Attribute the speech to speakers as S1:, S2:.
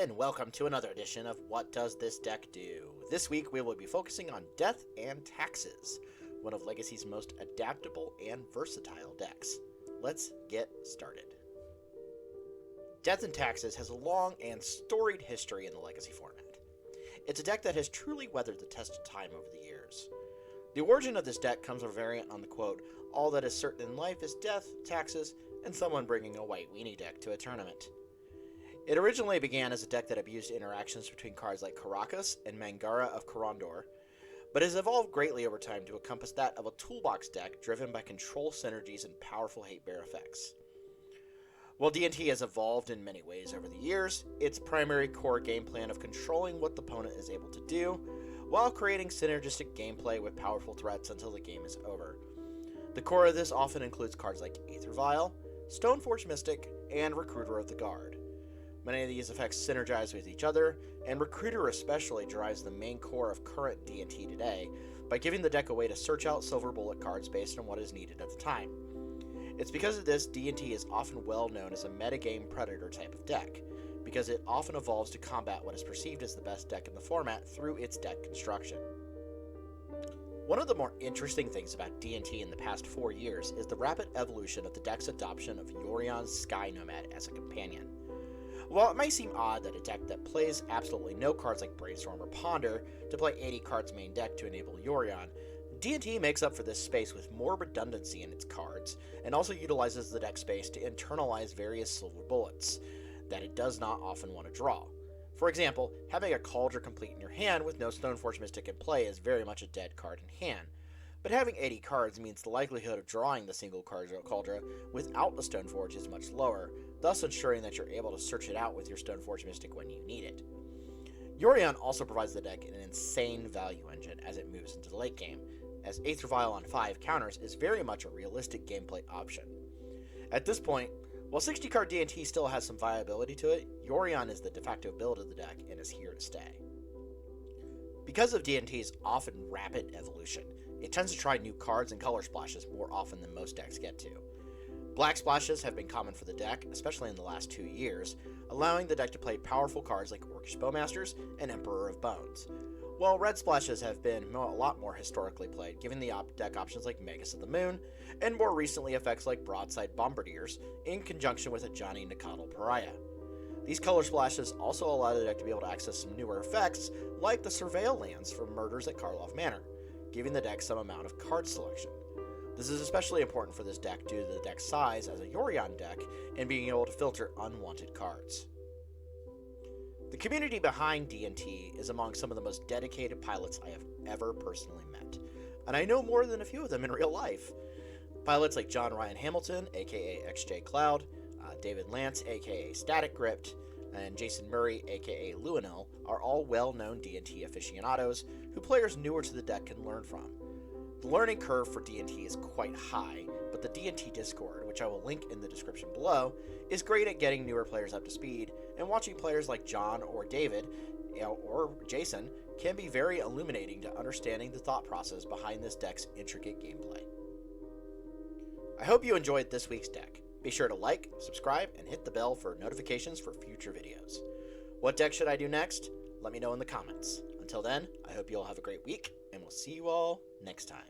S1: and welcome to another edition of What Does This Deck Do? This week we will be focusing on Death and Taxes, one of Legacy's most adaptable and versatile decks. Let's get started. Death and Taxes has a long and storied history in the Legacy format. It's a deck that has truly weathered the test of time over the years. The origin of this deck comes from a variant on the quote, "All that is certain in life is death, taxes, and someone bringing a white weenie deck to a tournament." It originally began as a deck that abused interactions between cards like Caracas and Mangara of Corondor, but has evolved greatly over time to encompass that of a toolbox deck driven by control synergies and powerful hate bear effects. While D&T has evolved in many ways over the years, its primary core game plan of controlling what the opponent is able to do, while creating synergistic gameplay with powerful threats until the game is over. The core of this often includes cards like Aether Vial, Stoneforge Mystic, and Recruiter of the Guard. Many of these effects synergize with each other, and Recruiter especially drives the main core of current D&T today by giving the deck a way to search out silver bullet cards based on what is needed at the time. It's because of this D&T is often well known as a metagame predator type of deck, because it often evolves to combat what is perceived as the best deck in the format through its deck construction. One of the more interesting things about D&T in the past 4 years is the rapid evolution of the deck's adoption of Yorion's Sky Nomad as a companion. While it may seem odd that a deck that plays absolutely no cards like Brainstorm or Ponder to play 80 cards main deck to enable Yorion, D&T makes up for this space with more redundancy in its cards, and also utilizes the deck space to internalize various silver bullets that it does not often want to draw. For example, having a Cauldron complete in your hand with no Stoneforge Mystic in play is very much a dead card in hand. But having 80 cards means the likelihood of drawing the single Cauldron without the Stoneforge is much lower, thus ensuring that you're able to search it out with your Stoneforge Mystic when you need it. Yorion also provides the deck an insane value engine as it moves into the late game, as Aether Vial on 5 counters is very much a realistic gameplay option. At this point, while 60-card D&T still has some viability to it, Yorion is the de facto build of the deck and is here to stay. Because of D&T's often rapid evolution, it tends to try new cards and color splashes more often than most decks get to. Black splashes have been common for the deck, especially in the last 2 years, allowing the deck to play powerful cards like Orcish Bowmasters and Emperor of Bones, while red splashes have been a lot more historically played, giving the deck options like Magus of the Moon, and more recently effects like Broadside Bombardiers, in conjunction with a Johnny Nicodle Pariah. These color splashes also allow the deck to be able to access some newer effects, like the Surveil lands from Murders at Karlov Manor, giving the deck some amount of card selection. This is especially important for this deck due to the deck's size as a Yorion deck and being able to filter unwanted cards. The community behind D&T is among some of the most dedicated pilots I have ever personally met, and I know more than a few of them in real life. Pilots like John Ryan Hamilton, aka XJ Cloud, David Lance, aka Static Gripped, and Jason Murray, aka Luinel, are all well-known D&T aficionados who players newer to the deck can learn from. The learning curve for D&T is quite high, but the D&T Discord, which I will link in the description below, is great at getting newer players up to speed, and watching players like John or David, or Jason, can be very illuminating to understanding the thought process behind this deck's intricate gameplay. I hope you enjoyed this week's deck. Be sure to like, subscribe, and hit the bell for notifications for future videos. What deck should I do next? Let me know in the comments. Until then, I hope you all have a great week, and we'll see you all next time.